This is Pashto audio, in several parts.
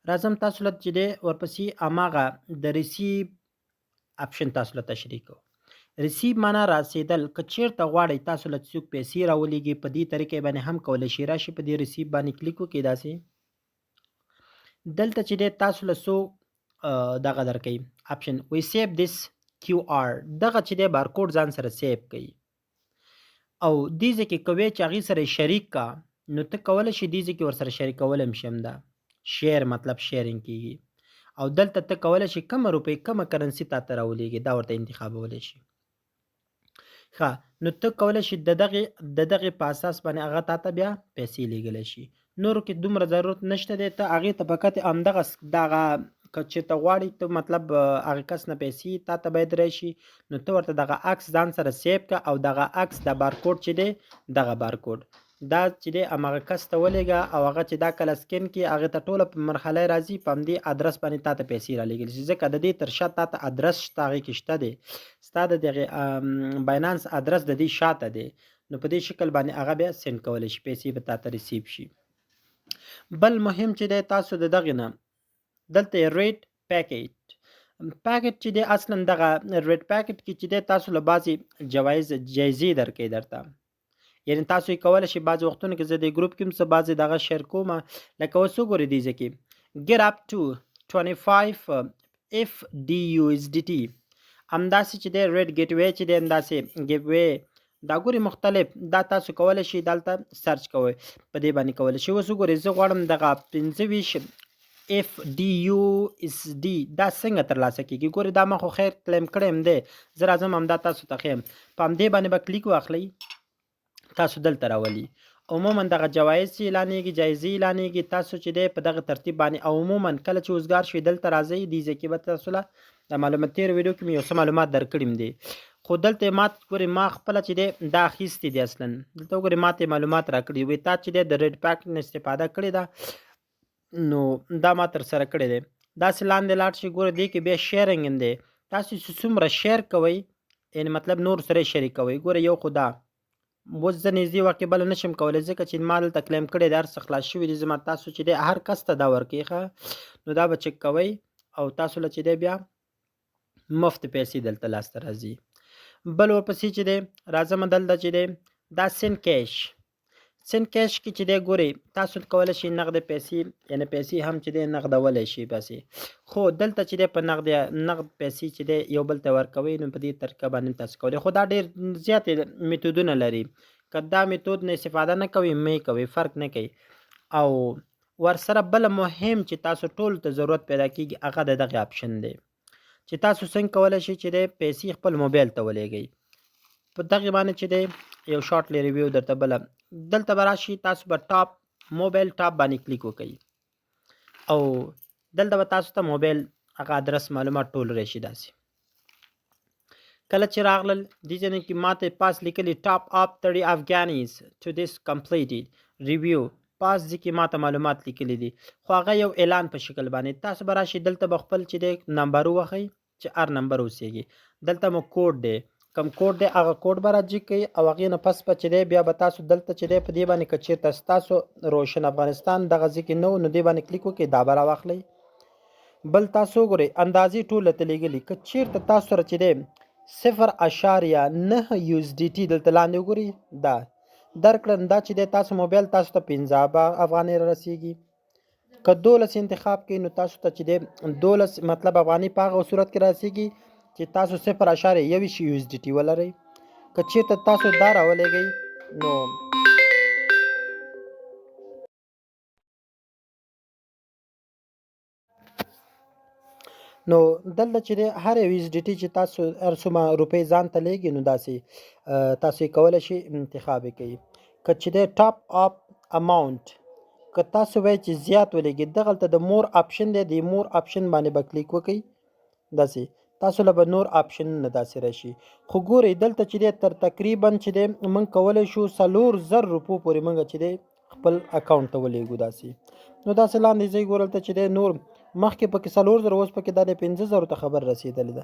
راځم تاسو له چې دی ورپسې هماغه د ریسیو اپشن تاسو له تشریح کوو. ریسیو معنا رسیدل. که چیرته غواړئ تاسو له څوک پیسې راولېږي په دې طریقې باندې هم کولی شئ. راشئ په دې ریسیو باندې کلیک وکړئ داسې. دلته چې دی تاسو له څو دغه درکوي اپشن وی سیو دیس کیو آر، دغه چې دی بارکوډ ځان سره سیو کوي او دې ځای کې کوي چې هغې سره شریک کا نو ته کولی شي دې ځای کې ورسره شریکولی هم شي. همدا شیر مطلب شیرینګ کېږي او دلته ته کولی شي کومه روپۍ کومه کرنسي تا ته راولېږي دا ورته انتخابولی شي. ښه نو ته کولی شي د دغې په اساس باندې هغه تا ته بیا پیسې لیږلی شي. نورو کې دومره ضرورت نشته دی، ته هغې ته فقط همدغه دغه که چېرته غواړې ته مطلب هغه کس نه پیسې تا ته باید راشي نو ته ورته دغه عکس ځان سره سیو کړه او دغه عکس د بارکوډ چې دی دغه بارکوډ دا چې دی هماغه کس ته ولېږه او هغه چې دا کله سکین کړي هغې ته ټوله په مرحله راځي په همدې ادرس باندې تا ته پیسې رالیږلی شي. ځکه د دې تر شا تا ته ادرس شته هغې کې شته دی ستا د دغې باینانس ادرس د دې شاته دی نو په دې شکل باندې هغه بیا سینډ کولی شي پیسې به تا ته ریسیو شي. بل مهم چې دی تاسو د دغې نه دلته ریټ پیکیټ چې دی اصلا دغه ریټ پیکیټ کې چې دی تاسو له بعضې جایزې درکوي درته، یعنې تاسو یې کولی شئ بعضې وختونو کې زه د ګروپ کې هم څه بعضې دغه شیر کوم لکه اوس وګورئ دې ځای کې get up to 25 FDUSDT همداسې چې دی ریډ ګیټ وی چې دی همداسې ګیټ وی دا ګورئ مختلف دا تاسو کولی شئ دلته سرچ کوئ په دې باندې کولی شئ. اوس وګورئ زه غواړم دغه 25 FDUSD دا څنګه ترلاسه کېږي. ګورئ دا ما خو خیر کلیم کړی یم دی، زه راځم همدا تاسو ته ښیم. په همدې باندې به کلیک واخلئ تاسو دلته راولي. عموما دغه جوایز چې اعلانېږي جایزې اعلانېږي تاسو چې دی په دغه ترتیب باندې او عموما کله چې اوزګار شوي دلته راځئ دې ځای کې به تاسو له د معلومات تېر ویډیو کې مې یو څه معلومات درکړي م دي خو دلته ما ګورئ ما خپله چې دی دا اخیستې دي اصلا دلته وګورئ ما ته معلومات راکړي وي تا چې دی د ریډ پیک نه استفاده کړې ده نو دا ما تر سره کړی دی. داسې لاندې لاړ شي ګوره دې کې بیا شیرینګ هم دی تاسو چې څومره شیر کوئ یعنې مطلب نور سره یې شریکوئ. ګوره یو خو دا اوس زه نږدې واقع بله نشم کولی ځکه چې ما دلته کلیم کړی دی هر څه خلاص شوي دي زما تاسو چې دی هر کس ته دا ورکوي ښه نو دا به چک کوئ او تاسو له چې دی بیا مفت پیسې دلته لاسته راځي. بل ورپسې چې دی راځم دلته چې دی دا سین کیش کې چې دی ګورئ تاسو کولی شئ نغد پیسې یعنې پیسې هم چې دی نغدولی شئ پیسې خو دلته چې دی په نغد پیسې چې دی یو بل ته ورکوئ نو په دې طریقه باندې تاسو کولی خو دا ډېر زیاتې میتودونه لري که دا میتود نه استفاده نه کوئ مه کوئ فرق نه کوي. او ورسره بله مهم چې تاسو ټولو ته ضرورت پیدا کېږي هغه د دغې اپشن دی چې تاسو څنګه کولی شئ چې دی پیسې خپل موبایل ته ولېږئ. په دغې باندې چې دی یو شارټلی ریویو درته بله دلته به راشي تاسو به موبایل ټاپ باندې کلیک وکړئ او دلته به تاسو ته موبایل هغه ادرس معلومات ټول راشي. داسې کله چې راغلل دې ځای کې ما ته پاس لیکلي ټاپ اپ 30 افغانیز ټو دیس کمپلیټډ ریویو پاس ځکه ما ته معلومات لیکلي دي خو هغه یو اعلان په شکل باندې تاسو به راشي دلته به خپل چې دی نمبر ووهئ چې هر نمبر اوسیږي دلته مو کوډ دی کم کوډ دی هغه کوډ به راجګ کوي او هغې نه پس به چې دی بیا به تاسو دلته چې دی په دې باندې که چېرته ستاسو روشن افغانستان دغه ځای کې نه و نو دې باندې کلیک وکړئ دا به راواخلئ. بل تاسو وګورئ اندازې ټول ته لیږلي که چېرته تاسو سره چې دی 0.9 USDT دلته لاندې وګورئ دا درکړه دا چې دی تاسو موبایل تاسو ته 15 افغانۍ را رسیږي که 12 انتخاب کړئ نو تاسو ته چې دی 12 مطلب افغانۍ په هغه صورت کې رسیږي چې تاسو 0.21 USDT ولرئ. که چېرته تاسو دا راولېږئ نو دلته چې دی هر یو USDT چې تاسو هر څومره روپۍ ځان ته لیږي نو داسې تاسو یې کولی شئ انتخاب یې کوئ. که چې دی ټاپ اپ اماونټ که تاسو وایئ چې زیات ولېږي دغلته د مور آپشن دی د مور آپشن باندې به کلیک وکړئ داسې تاسو له به نور آپشنونه داسې راشي خو ګورئ دلته چې دی تر تقریبا چې دی موږ کولی شو 4000 روپو پورې موږ چې دی خپل اکاونټ ته ولېږو داسې نو داسې لاندې ځای ګورئ دلته چې دی نور مخکې پکې 4000 اوس پکې دا د 15000 ته خبر رسېدلې ده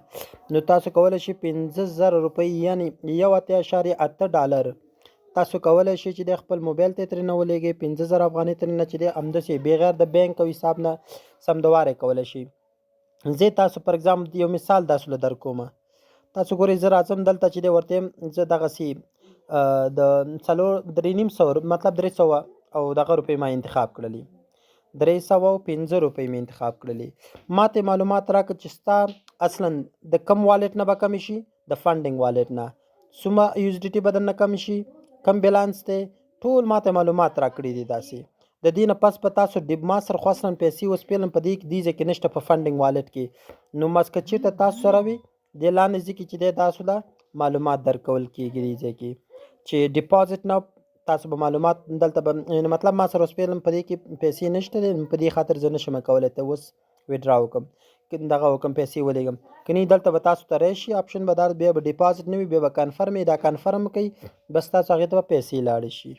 نو تاسو کولی شئ 15000 روپۍ یعنې $1.8 تاسو کولی شئ چې د خپل موبایل ته ترېنه ولېږئ 50,000 افغانۍ ترېنه چې دی همداسې بغیر د بینک او حساب نه سمدوار یې کولی شئ. زه تاسو پر اګزامپل یو مثال تاسو له در کومه. تاسو ګورئ زه راځم دلته چې دی ورته یم زه دغسې د 3,500 مطلب 300 او دغه روپۍ ما انتخاب کړلې 305 روپۍ مې انتخاب کړلې. ما ته معلومات راکړه چې ستا اصلا د کم والټ نه به کمې شي د فنډینګ والټ نه څومره USDT به درنه کم شي کم بیلانس دی ټول ما ته معلومات راکړي دي. داسې د دې نه پس په تاسو ما سره خو اصلا پیسې اوس فعلا په دې ځای کې نشته په فنډینګ والټ کې نو مس که چېرته تاسو سره وي د لاندې ځای کې چې دی تاسو له معلومات درکول کېږي دې ځای کې چې ډیپازټ نه تاسو به معلومات دلته به مطلب ما سره اوس فعلا په دې کې پیسې نشته دی په دې خاطر زه نشم کولی ته اوس ویډرا وکړم دغه وکړم پیسې ولېږم که نه دلته به تاسو ته راشي آپشن به دا بیا به ډیپازټ نه وي بیا به کنفرم دا کنفرم کوي بس تاسو هغې ته به پیسې لاړې شي.